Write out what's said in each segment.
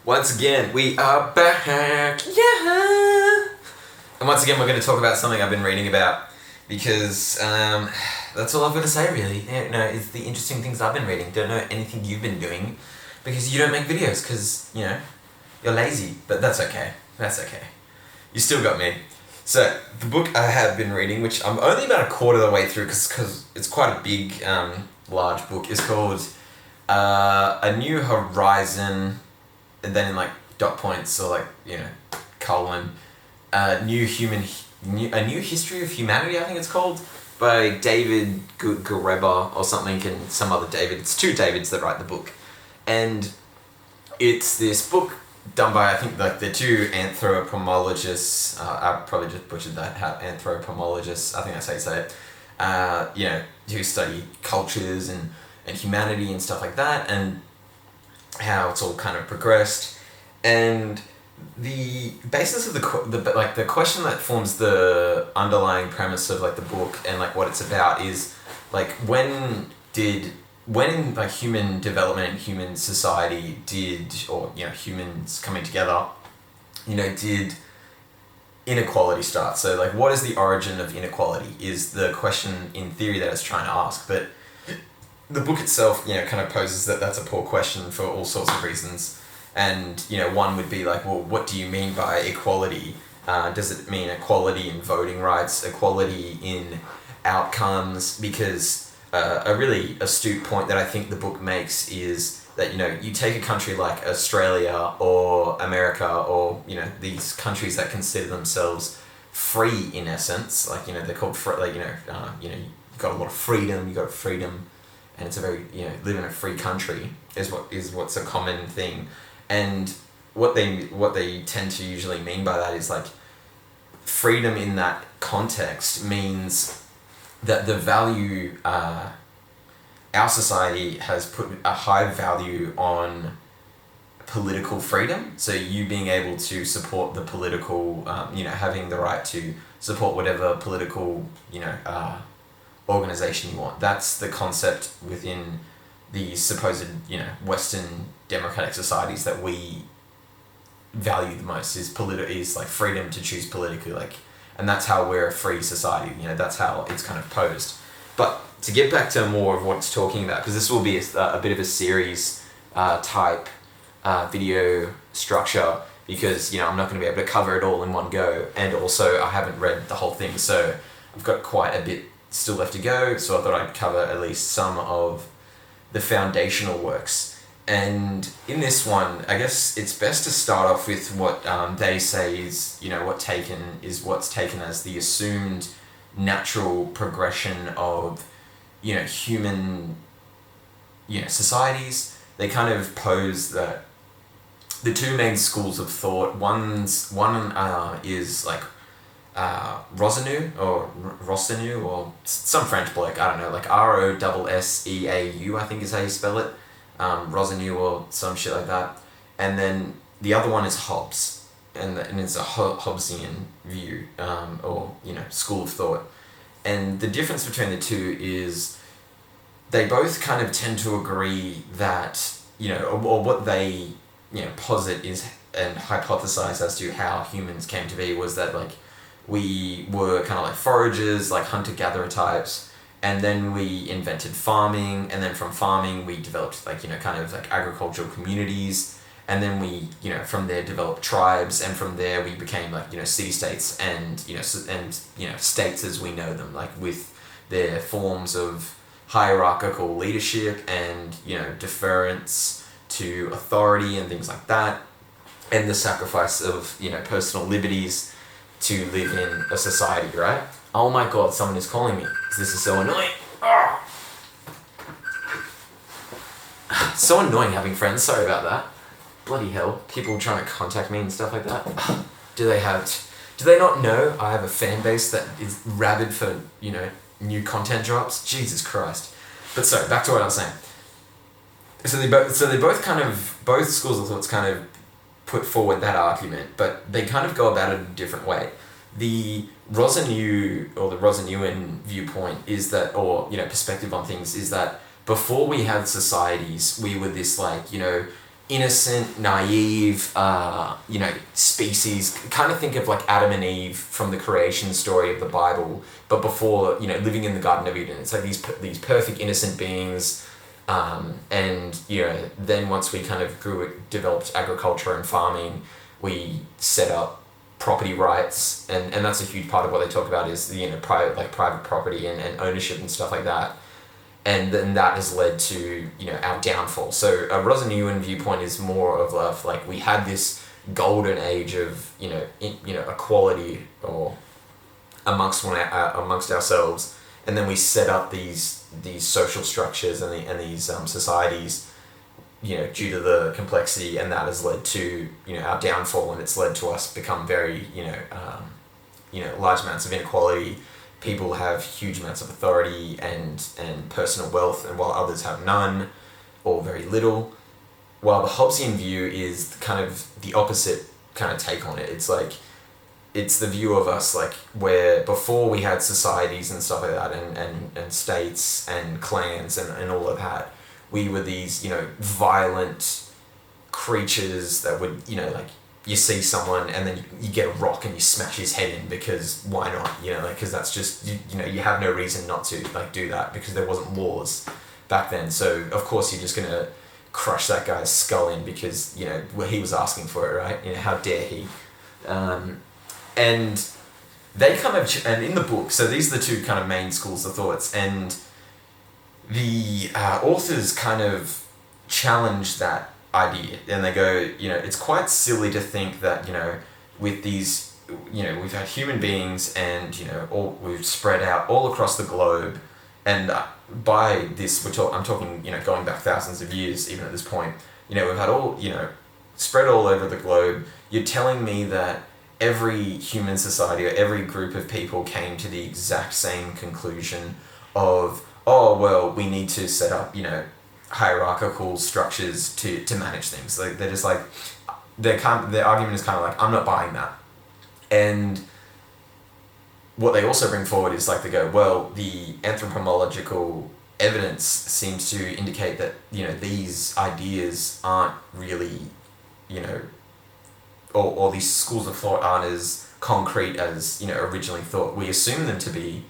Once again, we are back. Yeah. And once again, we're going to talk about something I've been reading about because that's all I've got to say, really. It's the interesting things I've been reading. Don't know anything you've been doing because you don't make videos because, you're lazy. But that's okay. That's okay. You still got me. So, the book I have been reading, which I'm only about a quarter of the way through because it's quite a big, large book, is called A New Horizon, and then in dot points or colon, a new history of humanity, I think it's called, by David Gareba or something, and some other David. It's two Davids that write the book, and it's this book done by, I think, the two anthropologists. I probably just butchered that. Anthropologists, I think that's how you say it. Who study cultures and humanity and stuff like that, and how it's all kind of progressed, and the basis of the question that forms the underlying premise of the book and what it's about is when in human development and human society humans coming together, did inequality start? So what is the origin of inequality is the question in theory that it's trying to ask, but the book itself, kind of poses that that's a poor question for all sorts of reasons. And, one would be well, what do you mean by equality? Does it mean equality in voting rights, equality in outcomes? Because a really astute point that I think the book makes is that, you take a country like Australia or America or, these countries that consider themselves free in essence, they're called free, you've got a lot of freedom, and it's a very, live in a free country is what's a common thing. And what they tend to usually mean by that is freedom in that context means that the value, our society has put a high value on political freedom. So you being able to support the political, having the right to support whatever political, organization you want. That's the concept within the supposed, Western democratic societies that we value the most is freedom to choose politically, and that's how we're a free society. That's how it's kind of posed. But to get back to more of what it's talking about, because this will be a bit of a series type video structure, because I'm not going to be able to cover it all in one go, and also I haven't read the whole thing, so I've got quite a bit still left to go, so I thought I'd cover at least some of the foundational works. And in this one, I guess it's best to start off with what they say is, what's taken as the assumed natural progression of, human, societies. They kind of pose that the two main schools of thought, one is Roseneau or some French bloke, I don't know, Rosseau, I think is how you spell it, Roseneau or some shit like that. And then the other one is Hobbes, and it's a Hobbesian view, school of thought. And the difference between the two is they both kind of tend to agree that, or what they, posit is and hypothesize as to how humans came to be was that we were kind of foragers, hunter-gatherer types, and then we invented farming, and then from farming we developed agricultural communities, and then we, from there developed tribes, and from there we became city-states and, states as we know them, with their forms of hierarchical leadership and, deference to authority and things like that, and the sacrifice of, personal liberties to live in a society, right? Oh my god, someone is calling me. This is so annoying. Oh. So annoying having friends, sorry about that. Bloody hell, people trying to contact me and stuff like that. Do they not know I have a fan base that is rabid for, new content drops? Jesus Christ. But sorry, back to what I was saying. So they both schools of thoughts kind of put forward that argument, but they kind of go about it a different way. The Roseneau or the Roseneuan viewpoint is that, or perspective on things is that before we had societies, we were this innocent, naive, species. Kind of think of like Adam and Eve from the creation story of the Bible, but before, living in the Garden of Eden. It's like these perfect innocent beings, and then once we kind of developed agriculture and farming, we set up property rights, and that's a huge part of what they talk about is private property and ownership and stuff like that. And then that has led to our downfall. So a Rosaneuan viewpoint is more of like we had this golden age of equality or amongst ourselves, and then we set up these social structures and these societies due to the complexity, and that has led to our downfall, and it's led to us become very large amounts of inequality. People have huge amounts of authority and personal wealth, and while others have none or very little. While the Hobbesian view is kind of the opposite kind of take on it. It's like, it's the view of us like where before we had societies and stuff like that and states and clans and all of that, we were these, violent creatures that would, like, you see someone and then you get a rock and you smash his head in because why not? Because that's just, you have no reason not to do that because there wasn't laws back then. So of course you're just going to crush that guy's skull in because, he was asking for it, right? How dare he? And they kind of, and in the book, so these are the two kind of main schools of thoughts, and the authors kind of challenge that idea, and they go, it's quite silly to think that, with these, we've had human beings and, we've spread out all across the globe, and by this, I'm talking, going back thousands of years, even at this point, we've had all, spread all over the globe. You're telling me that every human society or every group of people came to the exact same conclusion of, oh, well, we need to set up, hierarchical structures to manage things. Like they're just like, their argument is kind of like, I'm not buying that. And what they also bring forward is like, they go, well, the anthropological evidence seems to indicate that these ideas aren't really or these schools of thought aren't as concrete as originally thought. We assume them to be,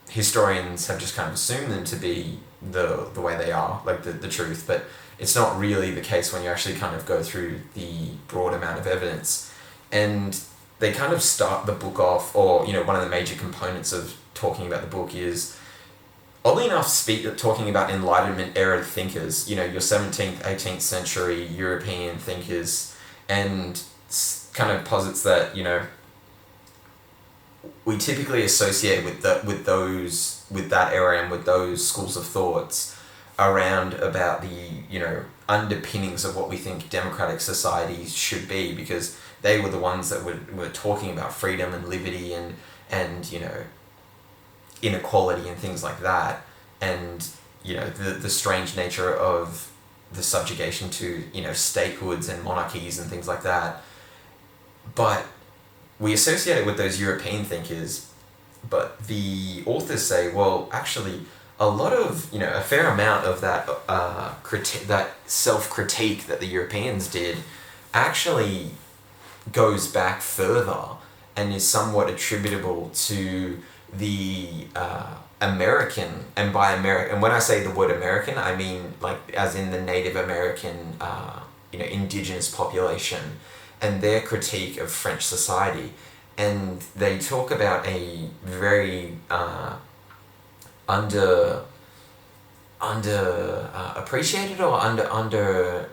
historians have just kind of assumed them to be the way they are, like the truth, but it's not really the case when you actually kind of go through the broad amount of evidence. And they kind of start the book off, or one of the major components of talking about the book is, oddly enough, talking about Enlightenment era thinkers, your 17th, 18th century European thinkers, and kind of posits that we typically associate with that era and with those schools of thoughts around about the underpinnings of what we think democratic societies should be, because they were the ones that were talking about freedom and liberty and inequality and things like that, and the strange nature of the subjugation to statehoods and monarchies and things like that. But we associate it with those European thinkers, but the authors say, well, actually, a lot of a fair amount of that that self-critique that the Europeans did actually goes back further and is somewhat attributable to the American, and by American, and when I say the word American, I mean like as in the Native American, indigenous population, and their critique of French society. And they talk about a very appreciated or under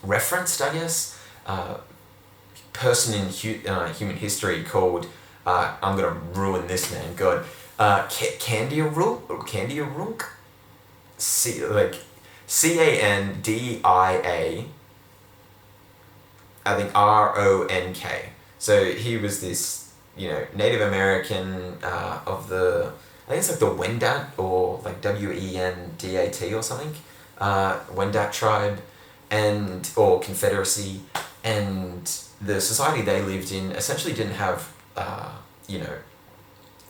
referenced, I guess, person in human history called, I'm gonna ruin this name, God, Candia Runk, Candia, I think Ronk. So he was this, Native American of the, I think it's like the Wendat, or like Wendat or something, Wendat tribe, or confederacy, and the society they lived in essentially didn't have,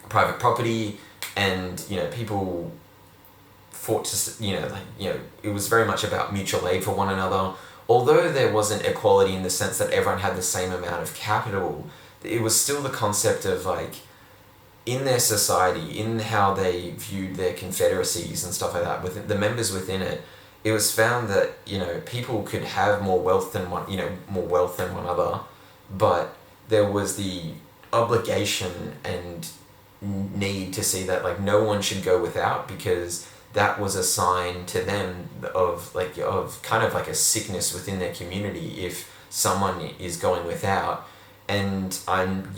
private property, and people fought to, it was very much about mutual aid for one another. Although there wasn't equality in the sense that everyone had the same amount of capital, it was still the concept of like, in their society, in how they viewed their confederacies and stuff like that, with the members within it, it was found that, people could have more wealth than one other, but there was the obligation and need to see that like no one should go without, because that was a sign to them of kind of like a sickness within their community if someone is going without. And I'm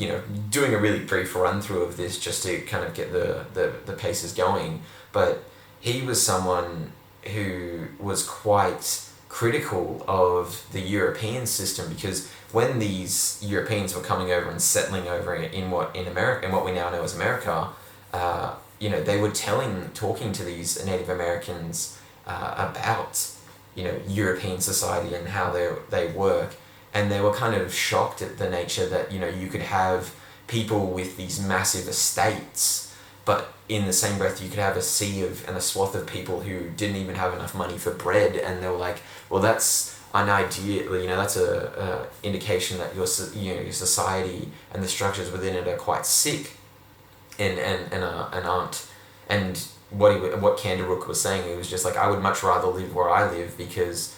doing a really brief run through of this just to kind of get the paces going, but he was someone who was quite critical of the European system, because when these Europeans were coming over and settling over in what we now know as America, they were talking to these Native Americans about European society and how they work, and they were kind of shocked at the nature that you could have people with these massive estates, but in the same breath you could have a swath of people who didn't even have enough money for bread, and they were like, well, that's an idea, that's a indication that your society and the structures within it are quite sick and aren't. And what Kanderuk was saying, it was just like, I would much rather live where I live, because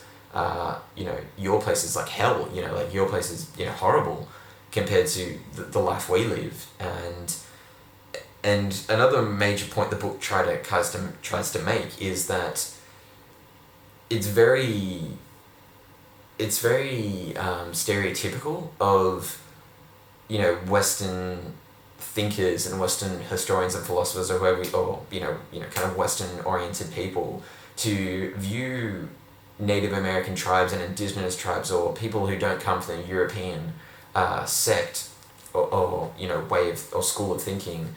your place is like hell, like your place is horrible compared to the life we live. And another major point the book tries to make is that it's very stereotypical of Western thinkers and Western historians and philosophers, or kind of Western oriented people, to view Native American tribes and indigenous tribes, or people who don't come from the European sect or way of or school of thinking,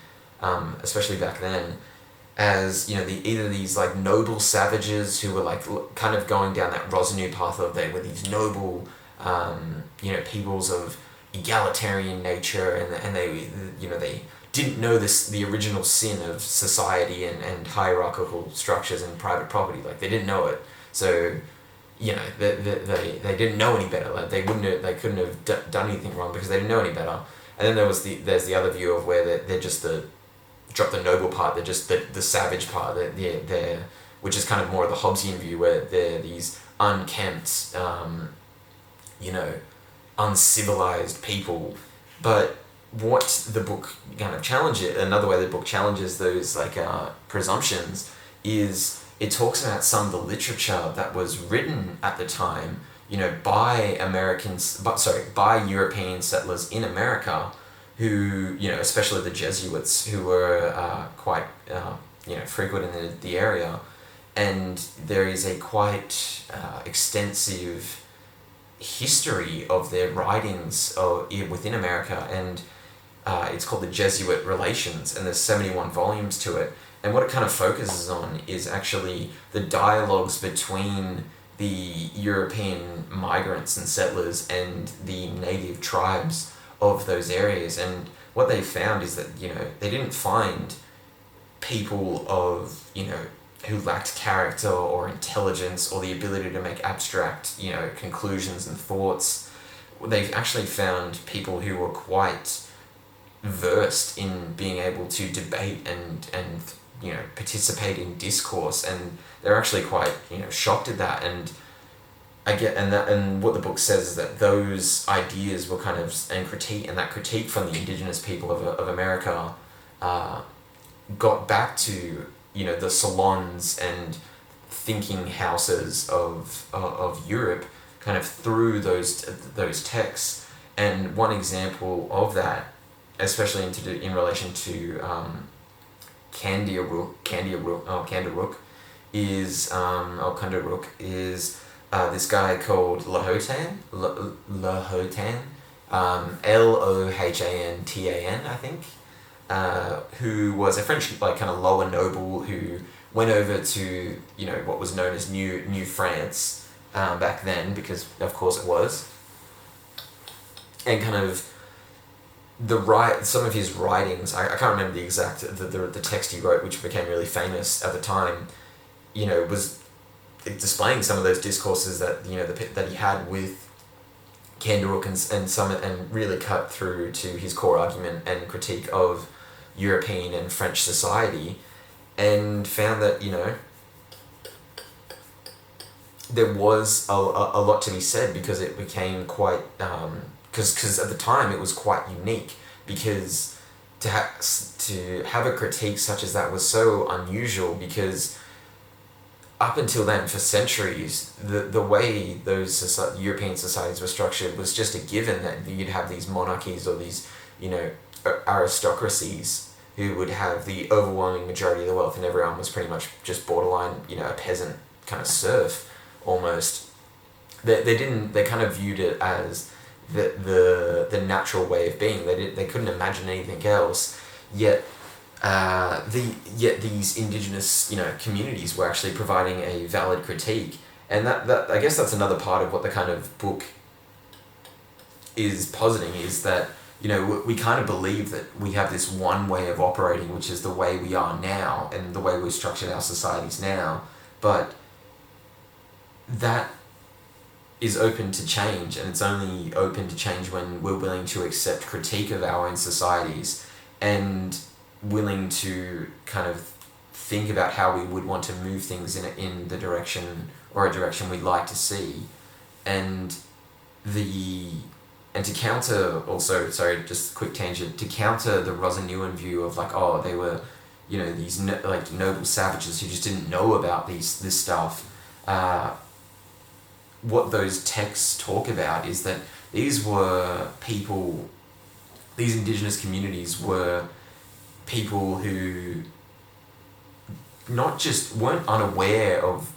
especially back then, as either these like noble savages who were like kind of going down that Rosenu path of they were these noble peoples of egalitarian nature, and they didn't know the original sin of society and hierarchical structures and private property. Like, they didn't know it, so they didn't know any better. Like, they couldn't have done anything wrong because they didn't know any better. And then there's the other view of where they're just drop the noble part, they're just the savage part, they're which is kind of more of the Hobbesian view, where they're these unkempt, uncivilized people. But what the book kind of another way the book challenges those presumptions, is it talks about some of the literature that was written at the time, by by European settlers in America, who, especially the Jesuits, who were quite, frequent in the area. And there is a quite extensive history of their writings within America, and it's called the Jesuit Relations, and there's 71 volumes to it. And what it kind of focuses on is actually the dialogues between the European migrants and settlers and the native tribes of those areas. And what they found is that, they didn't find people of, who lacked character or intelligence or the ability to make abstract, conclusions and thoughts. They actually found people who were quite versed in being able to debate and participate in discourse, and they're actually quite shocked at that. And and what the book says is that those ideas were kind of that critique from the indigenous people of America got back to the salons and thinking houses of Europe, kind of through those texts. And one example of that, especially in relation to Kanderuk is this guy called Lhotan, Lohanthan, I think, who was a French kind of lower noble who went over to what was known as New France back then, because of course it was, and kind of some of his writings, I can't remember the exact the text he wrote, which became really famous at the time. was displaying some of those discourses that that he had with Kandaruk and really cut through to his core argument and critique of European and French society, and found that there was a lot to be said, because it became quite because at the time it was quite unique, because to have a critique such as that was so unusual, because up until then, for centuries, the way those European societies were structured was just a given that you'd have these monarchies or these, aristocracies who would have the overwhelming majority of the wealth, and everyone was pretty much just borderline, a peasant kind of serf almost. They kind of viewed it as the natural way of being. They couldn't imagine anything else. Yet these indigenous communities were actually providing a valid critique, and that I guess that's another part of what the kind of book is positing, is that we kind of believe that we have this one way of operating, which is the way we are now and the way we've structured our societies now, but that is open to change, and it's only open to change when we're willing to accept critique of our own societies and willing to kind of think about how we would want to move things in the direction, or a direction we'd like to see, and to counter also, sorry, just a quick tangent, to counter the Rosaneuan view of they were these noble savages who just didn't know about this stuff. What those texts talk about is that these indigenous communities were people who not just weren't unaware of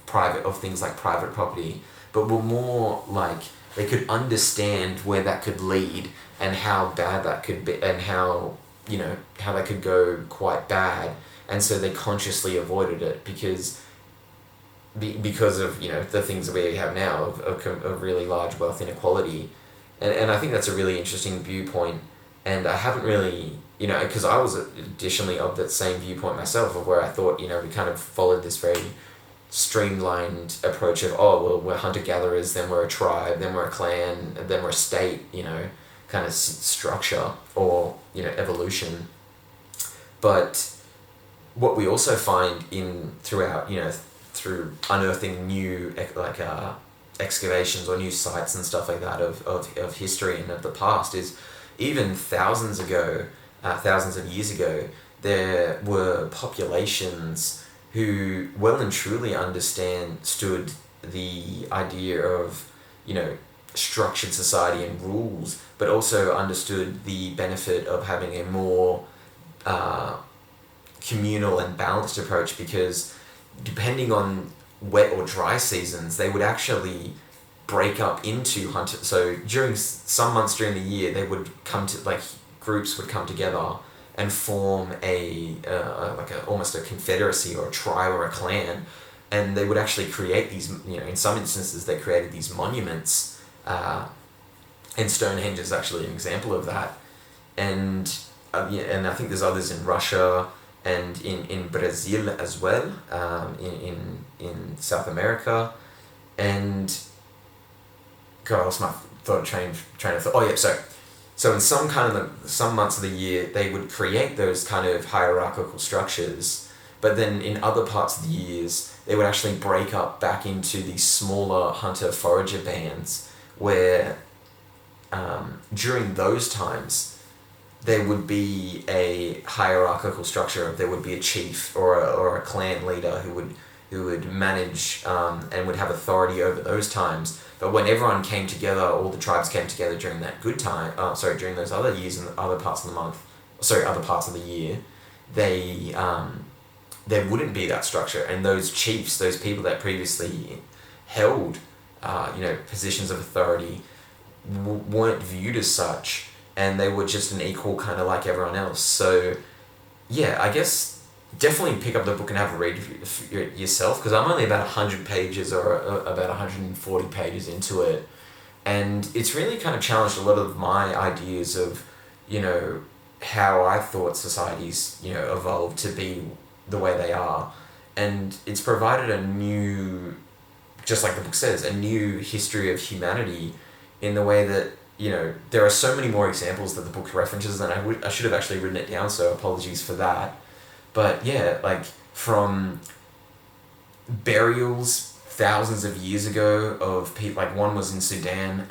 things like private property, but were more like they could understand where that could lead and how bad that could be, and how that could go quite bad, and so they consciously avoided it because of the things that we have now of really large wealth inequality, and I think that's a really interesting viewpoint, and I haven't really because I was additionally of that same viewpoint myself, of where I thought we kind of followed this very streamlined approach of we're hunter-gatherers, then we're a tribe, then we're a clan, then we're a state, kind of structure or evolution. But what we also find throughout through unearthing new excavations or new sites and stuff like that of history and of the past, is even thousands of years ago, there were populations who well and truly understood the idea of structured society and rules, but also understood the benefit of having a more communal and balanced approach, because depending on wet or dry seasons, they would actually break up into hunters. So during some months during the year, they would come to groups would come together and form almost a confederacy or a tribe or a clan, and they would actually create these. In some instances, they created these monuments, and Stonehenge is actually an example of that, and I think there's others in Russia and in Brazil as well, in South America, and God, I lost my train of thought. Oh yeah, so in some months of the year, they would create those kind of hierarchical structures, but then in other parts of the years, they would actually break up back into these smaller hunter-forager bands, where during those times, there would be a hierarchical structure. There would be a chief or a clan leader who would manage and would have authority over those times. But when everyone came together, all the tribes came together during that good time. During those other years and other parts of the year, there wouldn't be that structure, and those chiefs, those people that previously held, positions of authority, weren't viewed as such, and they were just an equal, kind of like everyone else. So, yeah, I guess definitely pick up the book and have a read yourself, because I'm only about 100 pages or about 140 pages into it, and it's really kind of challenged a lot of my ideas of, how I thought societies, evolved to be the way they are. and it's provided a new, just like the book says, a new history of humanity in the way that, there are so many more examples that the book references, and I should have actually written it down, so apologies for that. But yeah, like from burials thousands of years ago of people, like one was in Sudan,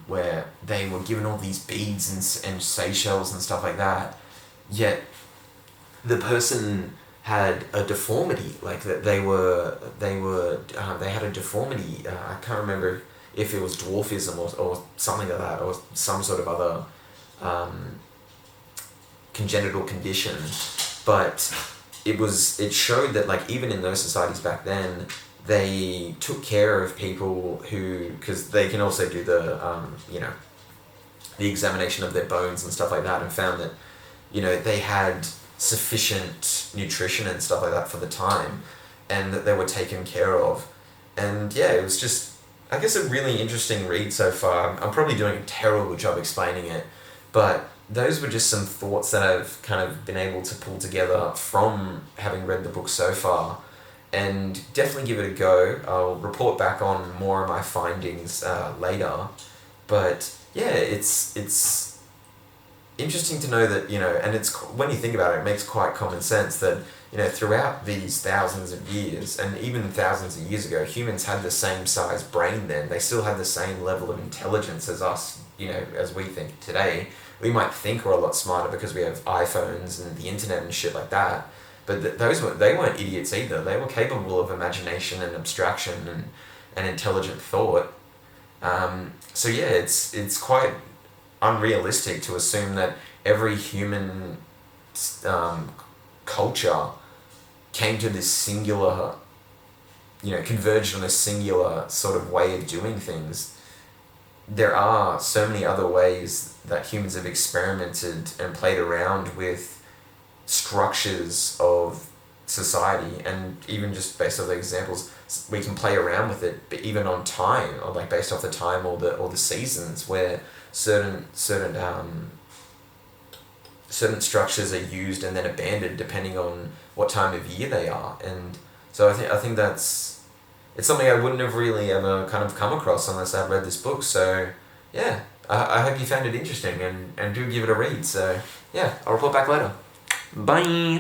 where they were given all these beads and seashells and stuff like that, yet the person had a deformity, like that they had a deformity. I can't remember if it was dwarfism or something like that, or some sort of other congenital condition, but it showed that, like, even in those societies back then, they took care of people who, because they can also do the examination of their bones and stuff like that, and found that they had sufficient nutrition and stuff like that for the time, and that they were taken care of. And yeah, it was just, I guess, a really interesting read so far. I'm probably doing a terrible job explaining it, but those were just some thoughts that I've kind of been able to pull together from having read the book so far, and definitely give it a go. I'll report back on more of my findings later, but yeah, it's interesting to know that, and it's, when you think about it, it makes quite common sense that, throughout these thousands of years, and even thousands of years ago, humans had the same size brain then. They still had the same level of intelligence as us, as we think today. We might think we're a lot smarter because we have iPhones and the internet and shit like that, but they weren't idiots either. They were capable of imagination and abstraction and intelligent thought. So yeah, it's quite unrealistic to assume that every human culture came to this singular, converged on a singular sort of way of doing things. There are so many other ways that humans have experimented and played around with structures of society, and even just based off the examples, we can play around with it, but even on time, or like based off the time or the seasons, where certain structures are used and then abandoned depending on what time of year they are. And so I think it's something I wouldn't have really ever kind of come across unless I'd read this book. So yeah, I hope you found it interesting, and do give it a read. So yeah, I'll report back later. Bye.